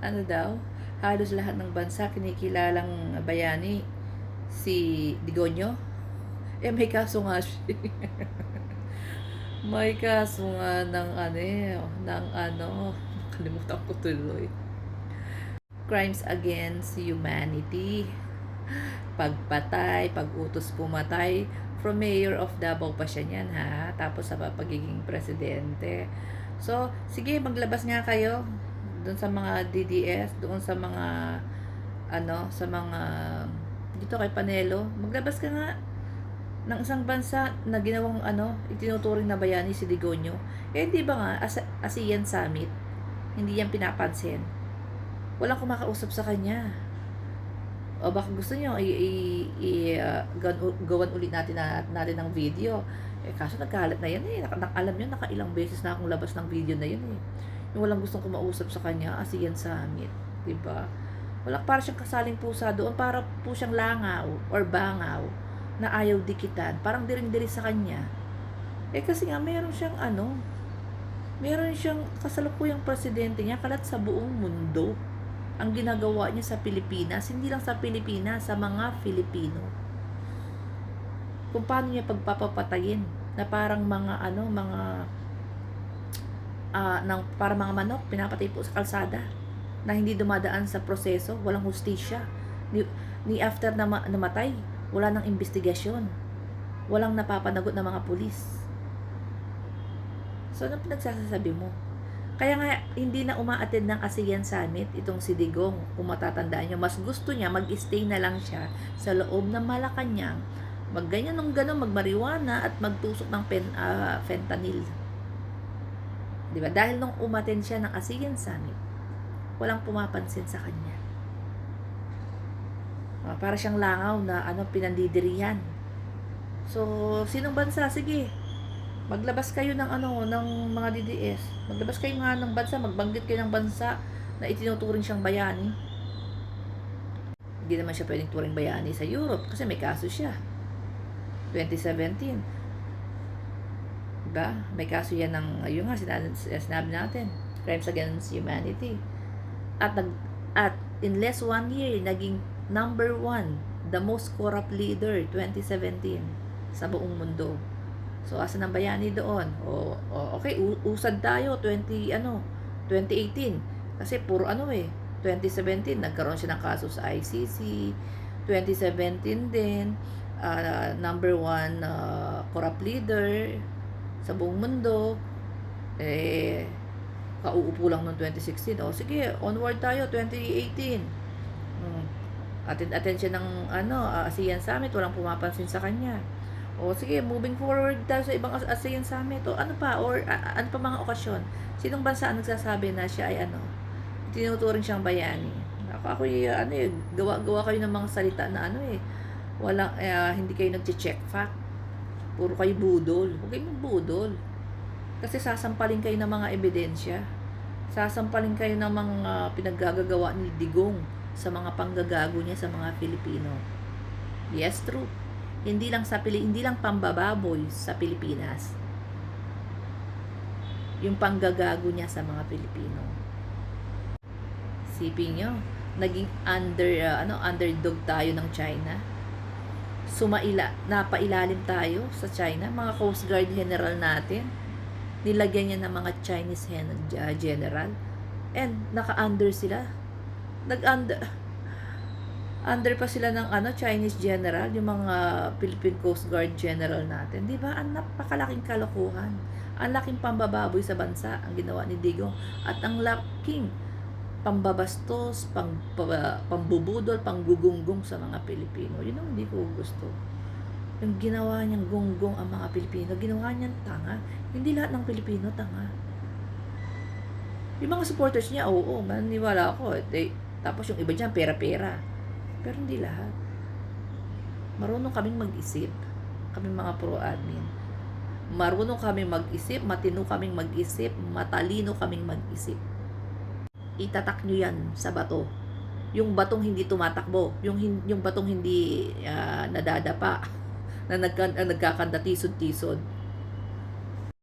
Ano daw, halos lahat ng bansa kinikilalang bayani si Digonyo. May kaso nga siya. May kaso nga ng ano, kalimutan ko tuloy. Crimes against humanity. Pagpatay, pag-utos pumatay. From Mayor of Davao pa siya niyan, ha? Tapos sa pagiging presidente. So, sige, maglabas nga kayo doon sa mga DDS, doon sa mga sa mga dito kay Panelo. Maglabas ka nga ng isang bansa na ginawang itinuturing na bayani si Digonyo. Di ba nga, ASEAN Summit, hindi yan pinapansin. Walang kumakausap sa kanya. O baka gusto niyo gawan ulit natin ng video. Kaso nagkalat na yan eh. Alam niyo, nakailang beses na akong labas ng video na yun eh. Yung walang gustong kumausap sa kanya, ASEAN Summit. Diba? Wala, para siyang kasaling pusa doon. Para po siyang langaw or bangaw na ayaw dikitan. Parang diring-diri sa kanya. Kasi nga, meron siyang kasalukuyang presidente niya kalat sa buong mundo. Ang ginagawa niya sa Pilipinas, hindi lang sa Pilipinas, sa mga Filipino. Kung paano niya pagpapapatayin na parang parang mga manok, pinapatay po sa kalsada na hindi dumadaan sa proseso, walang hustisya. Ni after na namatay, wala nang investigasyon. Walang napapanagot ng mga pulis. So, ano pinagsasabi mo? Kaya nga, hindi na uma-attend ng ASEAN Summit itong si Digong. Kung matatandaan nyo, mas gusto niya mag-stay na lang siya sa loob ng Malacanang, magganyan ng gano'n, magmariwana at magtusok ng fentanyl. Diba? Dahil nung umattend siya ng ASEAN Summit, walang pumapansin sa kanya. Para siyang langaw na pinandidirihan. So, sinong bansa? Sige, maglabas kayo ng mga DDS. Maglabas kayo nga ng bansa, magbanggit kayo ng bansa na itinuturing siyang bayani. Hindi naman siya pwedeng turing bayani sa Europe kasi may kaso siya. 2017. Diba? May kaso yan ng, ayun nga, sinabi natin, crimes against humanity. At in less 1 year, naging number 1, the most corrupt leader, 2017, sa buong mundo. So, asa ng bayani doon? Okay, usad tayo, 2018. Kasi puro 2017, nagkaroon siya ng kaso sa ICC. 2017 din, number 1 corrupt leader sa buong mundo. Kauupo lang noong 2016. Sige, onward tayo, 2018. Attend siya ng ASEAN Summit, walang pumapansin sa kanya. Sige, moving forward tayo sa ibang ASEAN Summit. Ano pa? Ano pa mga okasyon? Sinong bansa ang nagsasabi na siya ay tinuturing siyang bayani? Ako gawa kayo ng mga salita na walang, hindi kayo nag-check fact. Puro kayo budol. Huwag kayo budol. Kasi sasampalin kayo ng mga ebidensya. Sasampalin kayo ng mga pinaggagawa ni Digong sa mga panggagago niya sa mga Filipino. Yes, true. Hindi lang pambababoy sa Pilipinas. Yung panggagago niya sa mga Pilipino. Sipin nyo, naging underdog tayo ng China. Napailalim tayo sa China, mga Coast Guard General natin. Nilagyan niya ng mga Chinese general. And naka-under sila. Under pa sila ng Chinese general, yung mga Philippine Coast Guard General natin. Di ba? Ang napakalaking kalokohan. Ang laking pambababoy sa bansa ang ginawa ni Digong. At ang laking pambabastos, pambubudol, panggugunggong sa mga Pilipino. Yun ang hindi ko gusto. Yung ginawa niyang gonggong ang mga Pilipino, ginawa niyang tanga. Hindi lahat ng Pilipino tanga. Yung mga supporters niya, maniniwala ako. Tapos yung iba dyan, pera-pera. Pero hindi lahat. Marunong kaming mag-isip. Kaming mga pro-admin. Marunong kaming mag-isip, matino kaming mag-isip, matalino kaming mag-isip. Itatak nyo yan sa bato. Yung batong hindi tumatakbo. Yung batong hindi nadadapa. Na nagkakanda tisod-tisod.